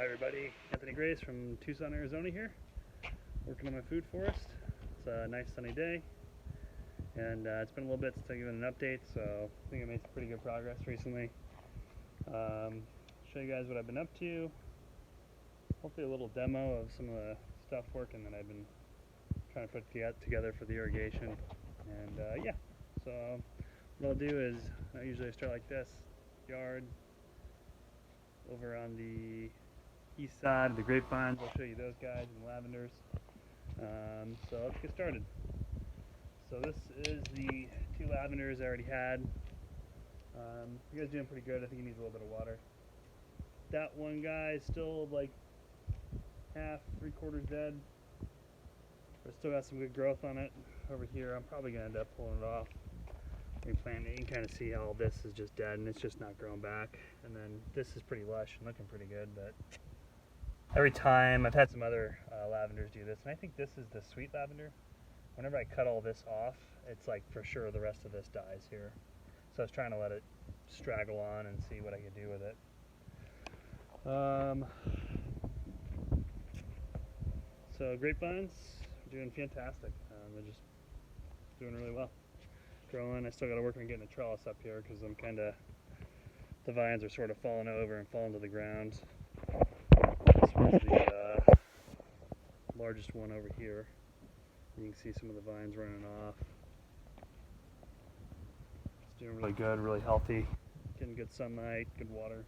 Hi everybody, Anthony Grace from Tucson, Arizona here, working on my food forest. It's a nice sunny day, and it's been a little bit since I've given an update, so I think I made some pretty good progress recently. Show you guys what I've been up to, hopefully a little demo of some of the stuff working that I've been trying to put together for the irrigation, and yeah, so what I'll do is, usually I start like this, yard, over on the east side of the grapevines. I'll show you those guys and the lavenders. So let's get started. So this is the two lavenders I already had. You guys are doing pretty good. I think he needs a little bit of water. That one guy is still like half, 3/4 dead, but it's still got some good growth on it. Over here, I'm probably going to end up pulling it off, replanting it. You can kind of see how this is just dead and it's just not growing back. And then this is pretty lush and looking pretty good, but every time, I've had some other lavenders do this, and I think this is the sweet lavender. Whenever I cut all this off, it's like for sure the rest of this dies here. So I was trying to let it straggle on and see what I could do with it. So grapevines are doing fantastic. They're just doing really well. Growing. I still got to work on getting a trellis up here because the vines are sort of falling over and falling to the ground. This was the largest one over here. You can see some of the vines running off. It's doing really good, really healthy, getting good sunlight, good water.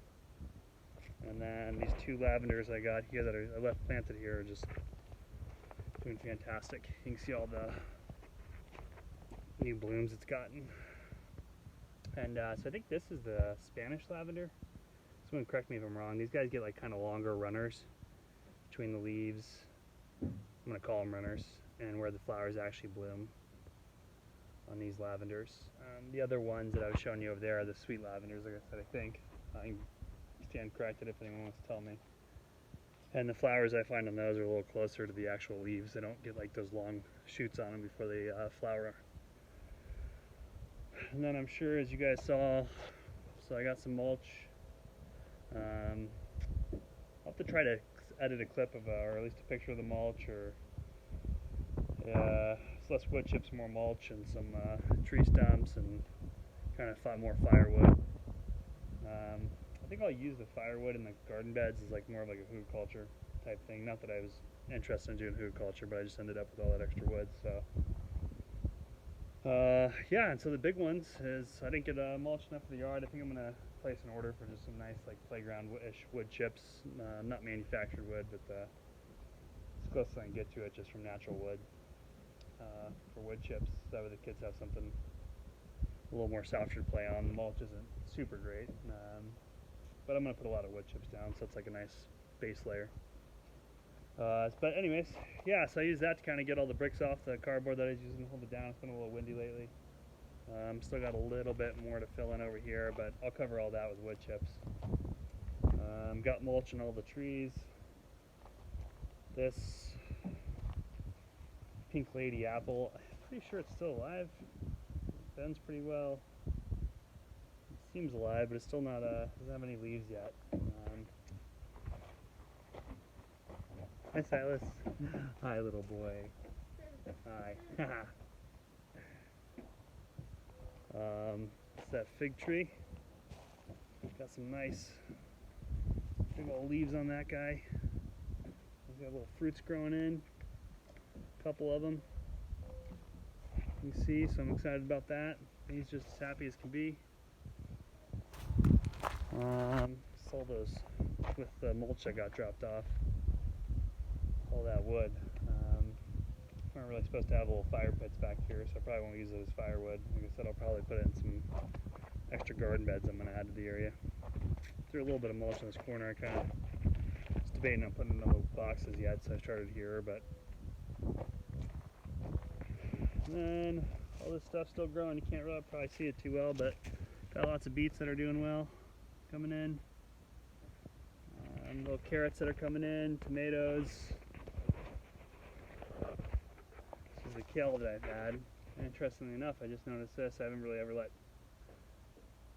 And then these two lavenders I got here that I left planted here are just doing fantastic. You can see all the new blooms it's gotten. And so I think this is the Spanish lavender. Someone correct me if I'm wrong. These guys get like kind of longer runners between the leaves. I'm going to call them runners, and where the flowers actually bloom on these lavenders. The other ones that I was showing you over there are the sweet lavenders, like I said, I think. I can stand corrected if anyone wants to tell me. And the flowers I find on those are a little closer to the actual leaves. They don't get like those long shoots on them before they flower. And then I'm sure, as you guys saw, so I got some mulch. I'll have to try to edit a clip of, or at least a picture of the mulch, or it's less wood chips, more mulch, and some tree stumps, and kind of more firewood. I think I'll use the firewood in the garden beds as like more of like a hugelkultur type thing. Not that I was interested in doing hugelkultur, but I just ended up with all that extra wood. So yeah, and so the big ones is I didn't get mulch enough for the yard. I think I'm gonna place an order for just some nice like playground-ish wood chips, not manufactured wood, but as close as I can get to it, just from natural wood, for wood chips. That way the kids have something a little more softer to play on. The mulch isn't super great, but I'm gonna put a lot of wood chips down, so it's like a nice base layer. But anyways, yeah, so I use that to kind of get all the bricks off the cardboard that I was using to hold it down. It's been a little windy lately. Still got a little bit more to fill in over here, but I'll cover all that with wood chips. Got mulch in all the trees. This pink lady apple, I'm pretty sure it's still alive. It bends pretty well. It seems alive, but it's still not, doesn't have any leaves yet. Hi Silas. Hi little boy. Hi. It's that fig tree. Got some nice big old leaves on that guy. He's got little fruits growing in. A couple of them. You can see, so I'm excited about that. He's just as happy as can be. Saw those with the mulch that got dropped off. All that wood. Aren't really supposed to have little fire pits back here, so I probably won't use it as firewood. Like I said, I'll probably put it in some extra garden beds I'm going to add to the area. Threw a little bit of mulch in this corner. I kind of was debating on putting it in the boxes yet, so I started here, but and then all this stuff's still growing. You can't really probably see it too well, but got lots of beets that are doing well, coming in. Little carrots that are coming in, tomatoes. This is the kale that I've had. Interestingly enough, I just noticed this. I haven't really ever let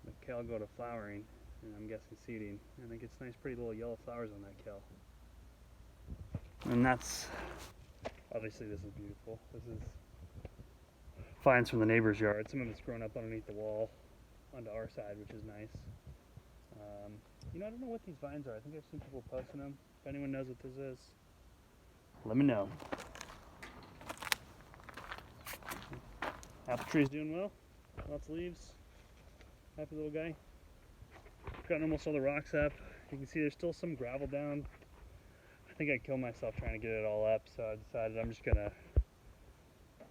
the kale go to flowering, and I'm guessing seeding, and it gets nice pretty little yellow flowers on that kale. And that's, obviously this is beautiful. This is vines from the neighbor's yard. Some of it's grown up underneath the wall onto our side, which is nice. You know, I don't know what these vines are. I think I've seen people posting them. If anyone knows what this is, let me know. Apple tree's doing well. Lots of leaves. Happy little guy. Gotten almost all the rocks up. You can see there's still some gravel down. I think I'd kill myself trying to get it all up, so I decided I'm just gonna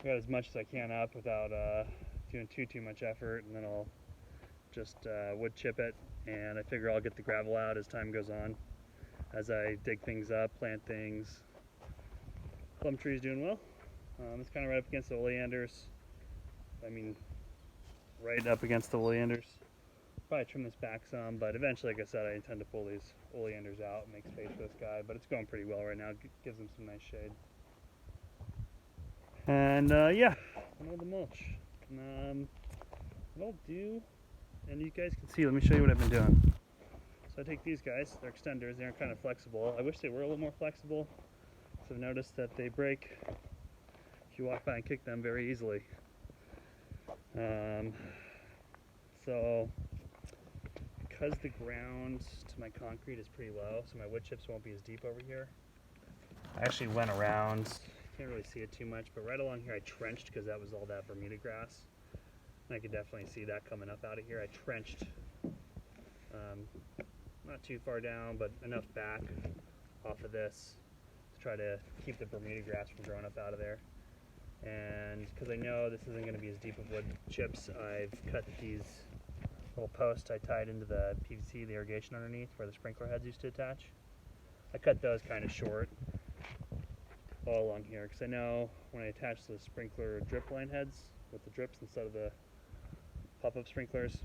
get as much as I can up without doing too much effort, and then I'll just wood chip it, and I figure I'll get the gravel out as time goes on, as I dig things up, plant things. Plum tree's doing well. It's kind of right up against the oleanders. I mean, right up against the oleanders. Probably trim this back some, but eventually, like I said, I intend to pull these oleanders out and make space for this guy, but it's going pretty well right now. It gives them some nice shade. And yeah, all the mulch. What I'll do, and you guys can see, let me show you what I've been doing. So I take these guys, they're extenders, they're kind of flexible. I wish they were a little more flexible, so I've noticed that they break if you walk by and kick them very easily. So because the ground to my concrete is pretty low, so my wood chips won't be as deep over here, I actually went around, can't really see it too much, but right along here I trenched because that was all that Bermuda grass. And I could definitely see that coming up out of here. I trenched not too far down, but enough back off of this to try to keep the Bermuda grass from growing up out of there. And because I know this isn't going to be as deep of wood chips, I've cut these little posts I tied into the PVC, the irrigation underneath, where the sprinkler heads used to attach. I cut those kind of short all along here, because I know when I attach the sprinkler drip line heads with the drips instead of the pop-up sprinklers,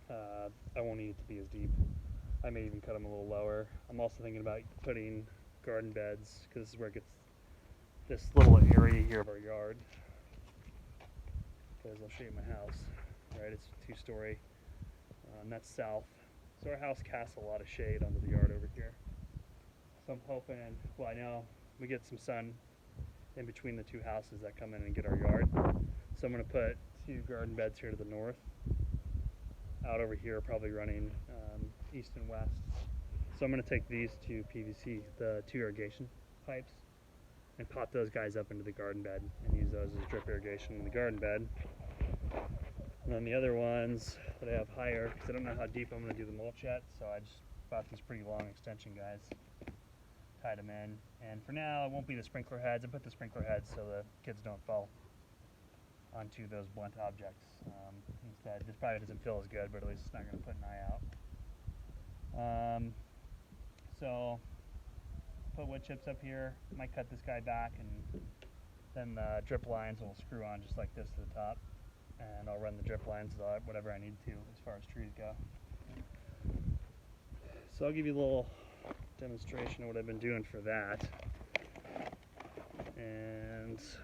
I won't need it to be as deep. I may even cut them a little lower. I'm also thinking about putting garden beds, because this is where it gets this little area here of our yard. Because I'll show you my house. Right, it's 2-story, and that's south. So our house casts a lot of shade onto the yard over here. So I'm hoping, well, I know we get some sun in between the two houses that come in and get our yard. So I'm going to put 2 garden beds here to the north. Out over here, probably running east and west. So I'm going to take these 2 PVC, the 2 irrigation pipes, and pop those guys up into the garden bed and use those as drip irrigation in the garden bed. And then the other ones that I have higher, because I don't know how deep I'm going to do the mulch yet, so I just bought these pretty long extension guys, tied them in. And for now, it won't be the sprinkler heads. I put the sprinkler heads so the kids don't fall onto those blunt objects. Instead, this probably doesn't feel as good, but at least it's not going to put an eye out. So put wood chips up here. Might cut this guy back, and then the drip lines will screw on just like this to the top, and I'll run the drip lines whatever I need to as far as trees go. So I'll give you a little demonstration of what I've been doing for that. And so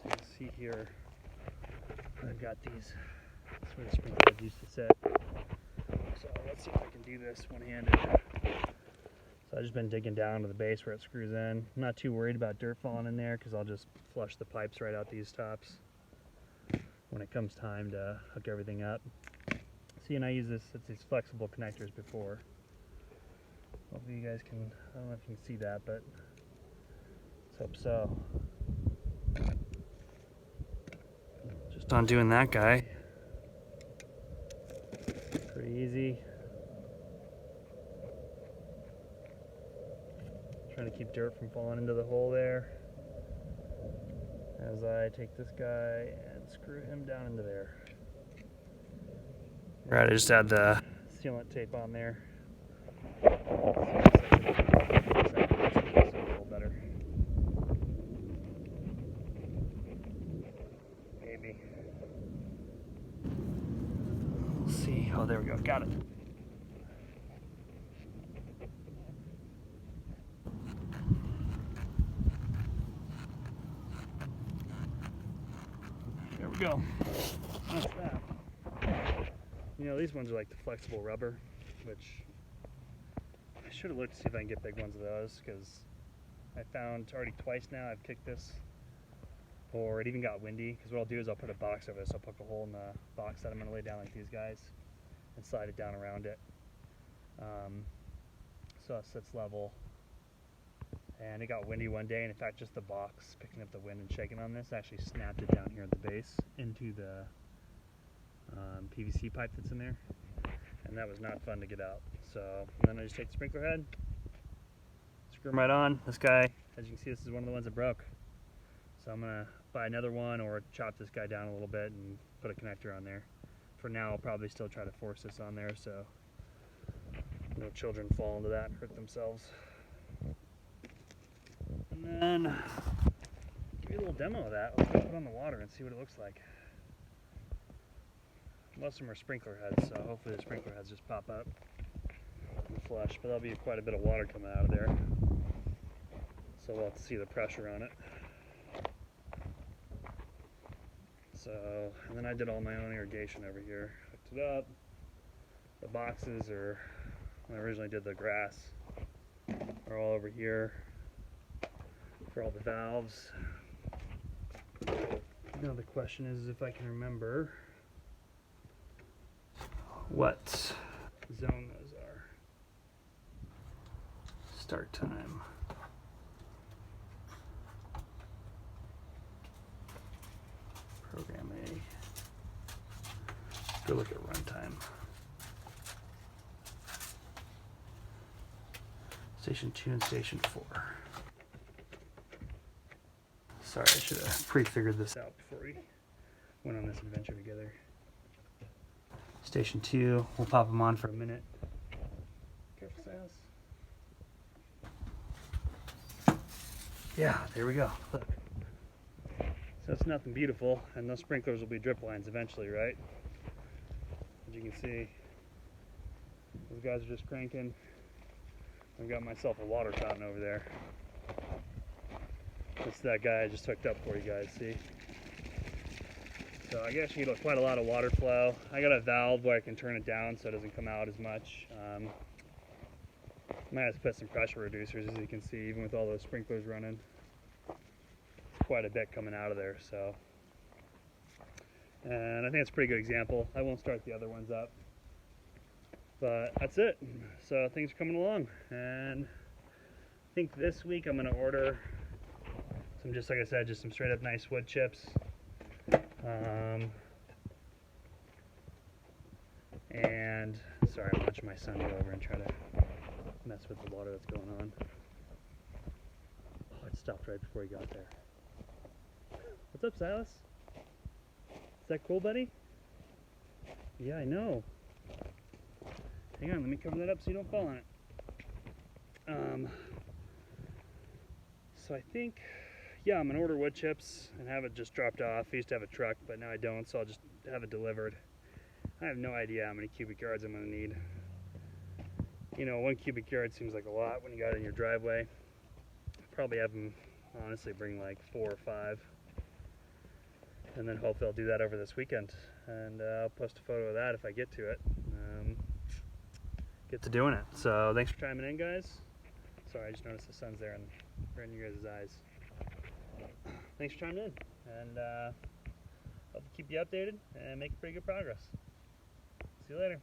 you can see here, I've got these. That's where the sprinkler heads used to sit. So let's see if I can do this one-handed. So I've just been digging down to the base where it screws in. I'm not too worried about dirt falling in there because I'll just flush the pipes right out these tops when it comes time to hook everything up. See, and I use these flexible connectors before. Hopefully you guys can, I don't know if you can see that, but let's hope so. Just on doing that guy. Pretty easy. Trying to keep dirt from falling into the hole there as I take this guy and screw him down into there. Right, I just add the sealant tape on there. A little better. Maybe. We'll see. Oh, there we go. Got it. There we go. That's that. You know, these ones are like the flexible rubber, which I should have looked to see if I can get big ones of those, because I found already twice now I've kicked this, or it even got windy, because what I'll do is I'll put a box over this. I'll poke a hole in the box that I'm going to lay down like these guys and slide it down around it, so it sits level. And it got windy one day, and in fact just the box picking up the wind and shaking on this actually snapped it down here at the base into the PVC pipe that's in there, and that was not fun to get out. So then I just take the sprinkler head, screw them right on. This guy, as you can see, this is one of the ones that broke, so I'm gonna buy another one or chop this guy down a little bit and put a connector on there. For now I'll probably still try to force this on there so no children fall into that and hurt themselves. And then give you a little demo of that. Let's go put it on the water and see what it looks like. Most of them are sprinkler heads, so hopefully the sprinkler heads just pop up and flush, but there'll be quite a bit of water coming out of there, so we'll have to see the pressure on it. So, and then I did all my own irrigation over here. Hooked it up. The boxes are, when I originally did the grass, are all over here for all the valves. Now the question is if I can remember what zone those are. Start time. Program A. Go look at runtime. Station 2 and Station 4. Sorry, I should have pre-figured this out before we went on this adventure together. Station 2, we'll pop them on for a minute. Careful, Silas. Yeah, there we go. Look. So it's nothing beautiful, and those sprinklers will be drip lines eventually, right? As you can see, those guys are just cranking. I've got myself a water fountain over there. That's that guy I just hooked up for you guys, see? So I guess you get quite a lot of water flow. I got a valve where I can turn it down so it doesn't come out as much. Might have to put some pressure reducers, as you can see, even with all those sprinklers running. Quite a bit coming out of there, so. And I think it's a pretty good example. I won't start the other ones up. But that's it. So things are coming along. And I think this week I'm going to order some, just like I said, just some straight up nice wood chips. And sorry, I'm watching my son go over and try to mess with the water that's going on. Oh, it stopped right before he got there. What's up, Silas? Is that cool, buddy? Yeah, I know. Hang on, let me cover that up so you don't fall on it. So I think, yeah, I'm gonna order wood chips and have it just dropped off. I used to have a truck, but now I don't, so I'll just have it delivered. I have no idea how many cubic yards I'm gonna need. You know, 1 cubic yard seems like a lot when you got it in your driveway. Probably have them, honestly, bring like 4 or 5. And then hopefully I'll do that over this weekend. And I'll post a photo of that if I get to it. Get to doing it. So thanks for chiming in, guys. Sorry, I just noticed the sun's there and right in your guys' eyes. Thanks for chiming in. And hope to keep you updated and make pretty good progress. See you later.